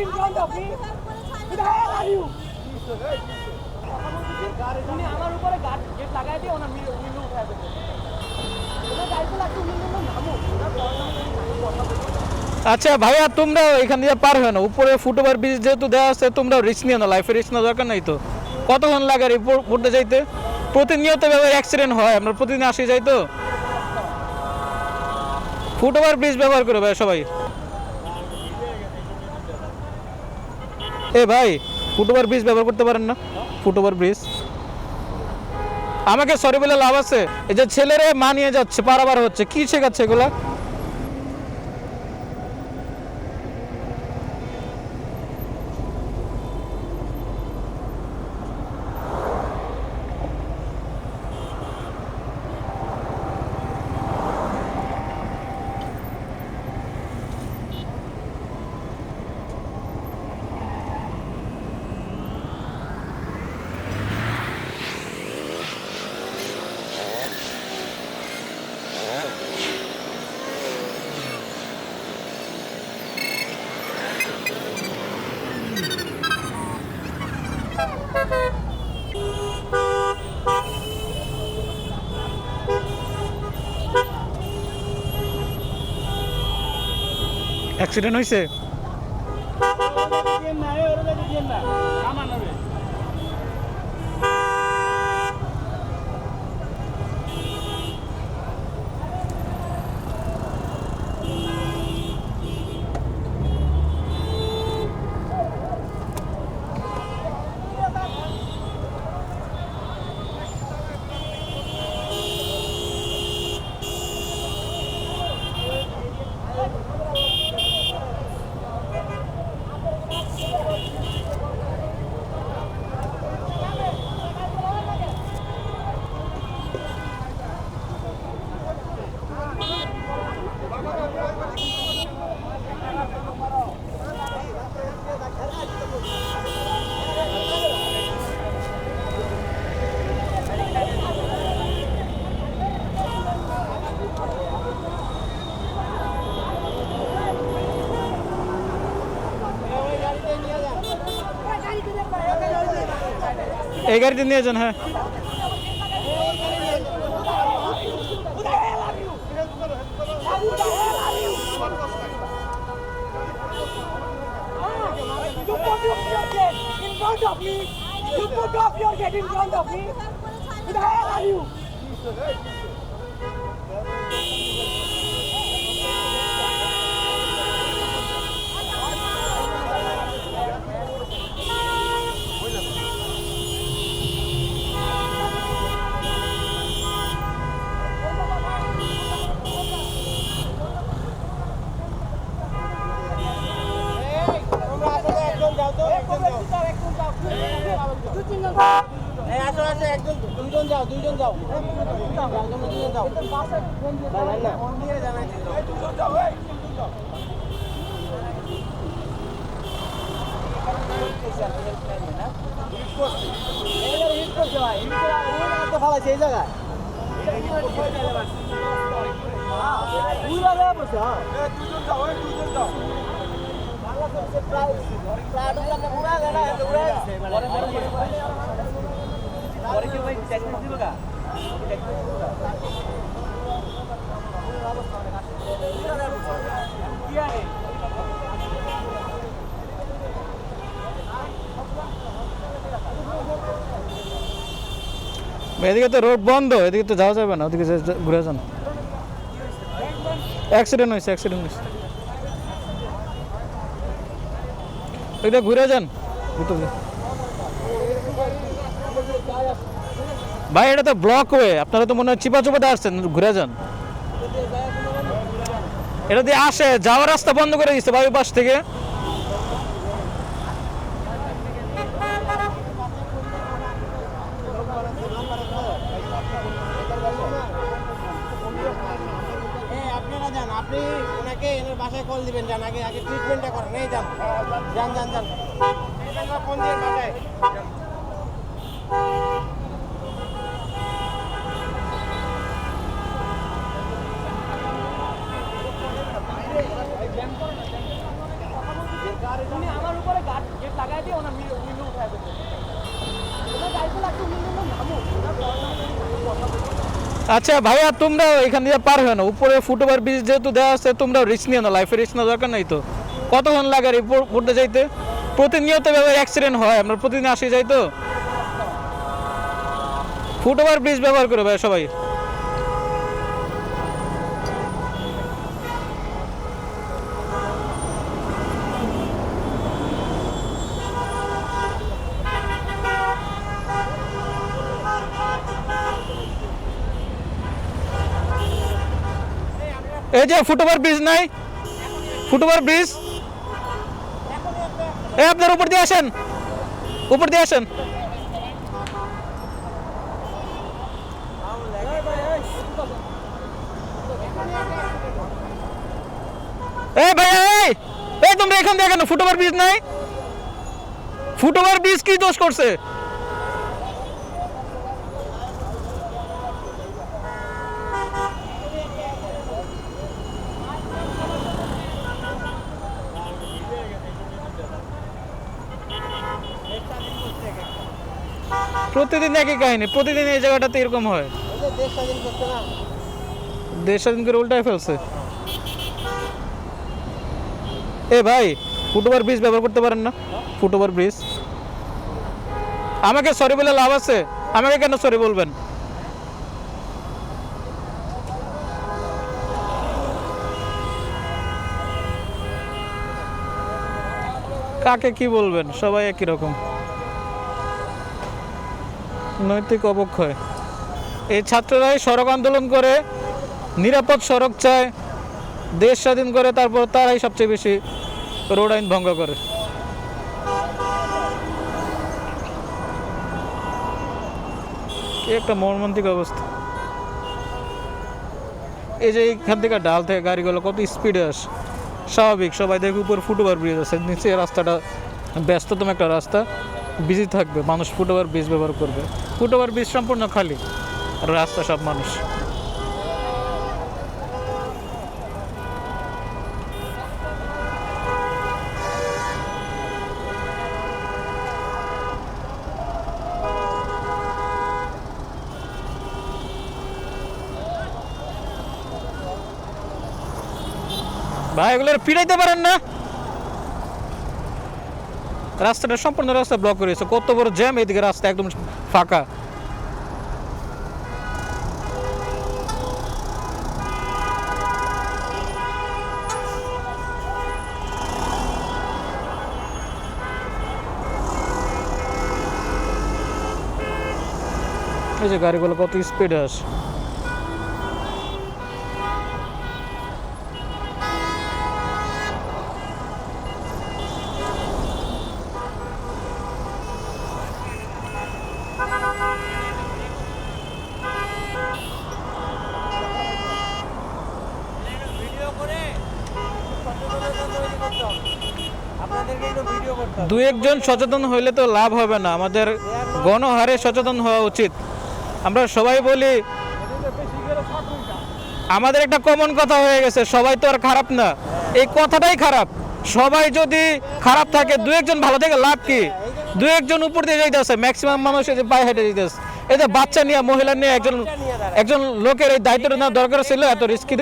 in front of me? Who the hell are you? উনি আমার উপরে গেট লাগাই দিয়ে ওনার উইন্ডো উঠায় দেবে। ওনার গাড়িগুলো একটু উইন্ডো নামো। আচ্ছা ভাইয়া, তোমরা এখান দিয়ে পার হয় না, উপরে ফুটওভার ব্রিজ যেহেতু দেওয়া আছে, তোমরা রিস্ক নিও না, লাইফে রিস্ক নেওয়া দরকার নাই তো। কতক্ষণ লাগে আর পড়তে যাইতে? প্রতিনিয়ত ব্যবহার অ্যাক্সিডেন্ট হয়, আমরা প্রতিদিন আসি যাই তো। ফুটওভার ব্রিজ ব্যবহার করো ভাই সবাই। এ ভাই, ফুটওভার ব্রিজ ব্যবহার করতে পারেন না? ফুটওভার ব্রিজ আমাকে সরি বলে লাভ আছে? এই যে ছেলেরে মানিয়ে যাচ্ছে, পারাবার হচ্ছে, কি শেখাচ্ছে এগুলা? অ্যাক্সিডেন্ট হয়েছে? এই গাড়িতে নিয়ে যান। হ্যাঁ, You put your gate in front of me. You put off your gate in front of me. Who the hell are you? দুইজন যাও। সেই জায়গায় এদিকে তো রোড বন্ধ, এদিকে তো যাওয়া যাবে না, ওদিকে ঘুরে যান। অ্যাক্সিডেন্ট হয়েছে। এটা ঘুরে যান ভাই, এটা তো ব্লক হয়ে, আপনারা তো মনে হয় চিপা চুপাতে আসছেন, ঘুরে যান। এটা দিয়ে আসে, যাওয়ার রাস্তা বন্ধ করে দিচ্ছে বায়ু পাশ থেকে। আপনি ওনাকে এনার বাসায় কল দিবেন, যান আগে ট্রিটমেন্টটা করেন। এই যান। ফোন দিয়ে বাসায় উনি আমার আচ্ছা ভাইয়া, তোমরা এখান দিয়ে পার হয় না, উপরে ফুটওভার ব্রিজ যেহেতু দেওয়া আছে, তোমরা রিস্ক নিও না, লাইফে রিস্ক নেওয়া দরকার নাই তো। কতক্ষণ লাগে আর পড়তে যাইতে? প্রতিনিয়ত ব্যবহার অ্যাক্সিডেন্ট হয়, আমরা প্রতিদিন আসি যাই তো। ফুটওভার ব্রিজ ব্যবহার করে ভাই সবাই। এই যে ফুটওভার ব্রিজ নাই, ফুটওভার ব্রিজ, এই আপনার উপর দিয়ে আসেন, উপর দিয়ে আসেন। এই ভাই, এই এই তোমরা এখান দিয়ে কেন? ফুটওভার ব্রিজ নাই, ফুটওভার ব্রিজ কি দোষ করছে? প্রতিদিন একই কাহিনী, প্রতিদিন এই জায়গাটাতে এরকম হয়। দেশ স্বাধীন করে উল্টায় ফেলছে। এ ভাই, ফুটওভার ব্রিজ ব্যবহার করতে পারেন না? ফুটওভার ব্রিজ, আমাকে সরি বলে লাভ আছে? আমাকে কেন সরি বলবেন? কাকে কি বলবেন? সবাই একই রকম। নৈতিক অবক্ষয়। এই ছাত্ররাই সড়ক আন্দোলন করে, নিরাপদ সড়ক চায়, দেশ স্বাধীন করে, তারপর তারাই সবচেয়ে বেশি রোড আইন ভঙ্গ করে। কি একটা মর্মান্তিক অবস্থা। এই যে এইখান থেকে ডাল থেকে গাড়িগুলো কত স্পিডে আসে, স্বাভাবিক। সবাই দেখে উপর ফুটওভার ব্রিজ আছে, নিচে রাস্তাটা ব্যস্ততম একটা রাস্তা, বিজি থাকবে, মানুষ ফুটওভার ব্রিজ ব্যবহার করবে। ফুটওভার ব্রিজ সম্পূর্ণ খালি, আর রাস্তা সব মানুষ। ভাই এগুলোর পিড়াইতে পারেন না? রাস্তাটা সম্পূর্ণ রাস্তা ব্লক করেছে, কত বড় জ্যাম, এদিকে রাস্তা একদম ফাঁকা। এই যে গাড়িগুলো কত স্পিডে আসে। দু একজন সচেতন হইলে তো লাভ হবে না, আমাদের গণহারে সচেতন হওয়া উচিত। আমরা সবাই বলি, আমাদের একটা কমন কথা হয়ে গেছে, সবাই তো আর খারাপ না। এই কথাটাই খারাপ। সবাই যদি খারাপ থাকে, দু একজন ভালো থেকে লাভ কি? দু একজন উপর দিয়ে যাইতেছে, ম্যাক্সিমাম মানুষ এই যে পায়ে হেঁটে যেতেছে। এই যে বাচ্চা নিয়ে, মহিলা নিয়ে একজন লোকের এই দায়িত্বটা নেওয়া দরকার ছিল, এত রিস্কি।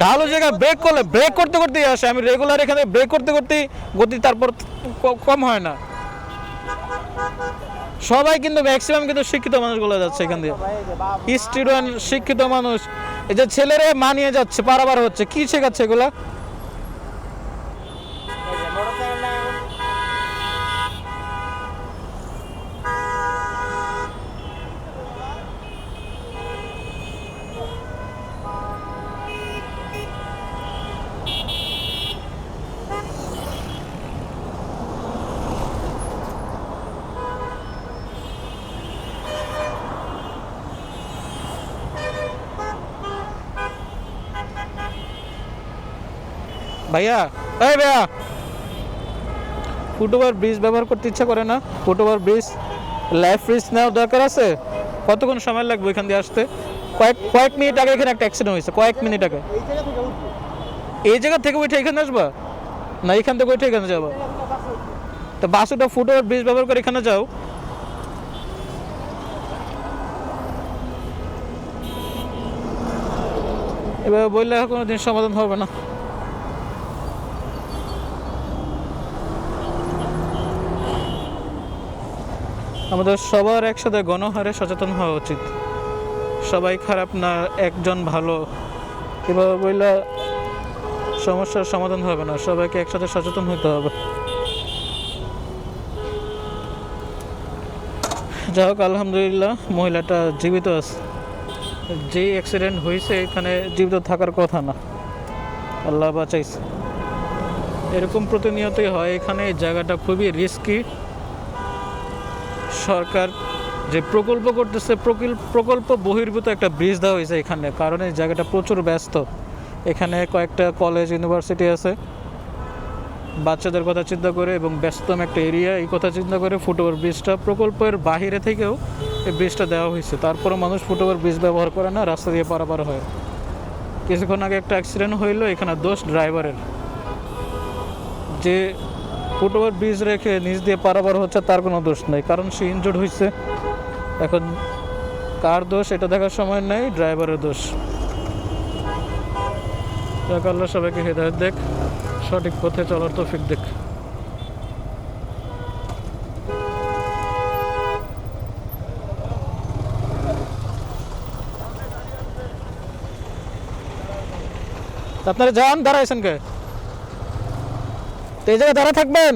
ঢালু জায়গা ব্রেক করলে, ব্রেক করতে করতেই আসে। আমি রেগুলার এখানে ব্রেক করতে করতেই গতি তারপর কম হয় না। সবাই কিন্তু ম্যাক্সিমাম কিন্তু শিক্ষিত মানুষগুলো যাচ্ছে এখান দিয়ে, স্টুডেন্ট, শিক্ষিত মানুষ। এই যে ছেলেরা মানিয়ে যাচ্ছে, পারাবার হচ্ছে, কি শেখাচ্ছে এগুলা? ভাইয়া, এই ভাইয়া, ফুটওভার ব্রিজ ব্যবহার করতে ইচ্ছা করে না? ফুটওভার ব্রিজ লাইফ রিস্ক নেওয়ার দরকার আছে। কতক্ষণ সময় লাগবে এখান দিয়ে আসতে? কয়েক মিনিট আগে এখানে একটা অ্যাক্সিডেন্ট হয়েছে, কয়েক মিনিট আগে। এই জায়গা থেকে উঠে এখানে আসবা না এখান থেকে উঠে এখানে যাবো? তো বাসুটা ফুটওভার ব্রিজ ব্যবহার করে এখানে যাও। এবার বললে কোনো দিন সমাধান হবে না। আমাদের সবার একসাথে গণহারে সচেতন হওয়া উচিত। সবাই খারাপ না, একজন ভালো, এভাবে বললে সমস্যার সমাধান হবে না। সবাইকে একসাথে সচেতন হতে হবে। যাই হোক, আলহামদুলিল্লাহ মহিলাটা জীবিত আছে। যে অ্যাক্সিডেন্ট হয়েছে এখানে জীবিত থাকার কথা না, আল্লাহ বাঁচাইছে। এরকম প্রতিনিয়তই হয় এখানে। এই জায়গাটা খুবই রিস্কি। সরকার যে প্রকল্প করতেছে, প্রকল্প বহির্ভূত একটা ব্রিজ দেওয়া হয়েছে এখানে, কারণ এই জায়গাটা প্রচুর ব্যস্ত। এখানে কয়েকটা কলেজ, ইউনিভার্সিটি আছে। বাচ্চাদের কথা চিন্তা করে এবং ব্যস্ততম একটা এরিয়া, এই কথা চিন্তা করে ফুটওভার ব্রিজটা প্রকল্পের বাহিরে থেকেও এই ব্রিজটা দেওয়া হয়েছে। তারপরও মানুষ ফুটওভার ব্রিজ ব্যবহার করে না, রাস্তা দিয়ে পারাপার হয়। কিছুক্ষণ আগে একটা অ্যাক্সিডেন্ট হইলো, এখানে দোষ ড্রাইভারের। যে ফুটওভার ব্রিজ রেখে নিচ দিয়ে পারাপার হচ্ছে তার কোনো দোষ নেই, কারণ সে ইনজুর্ড হয়েছে। এখন কার দোষ এটা দেখার সময় নেই, ড্রাইভারের দোষ। যাক, আল্লাহ সবাইকে হেদায়েত দেখ, সঠিক পথে চলার তৌফিক দেখ। আপনারা যান, দাঁড়াইছেন কে? তো এই জায়গায় দাঁড়া থাকবেন।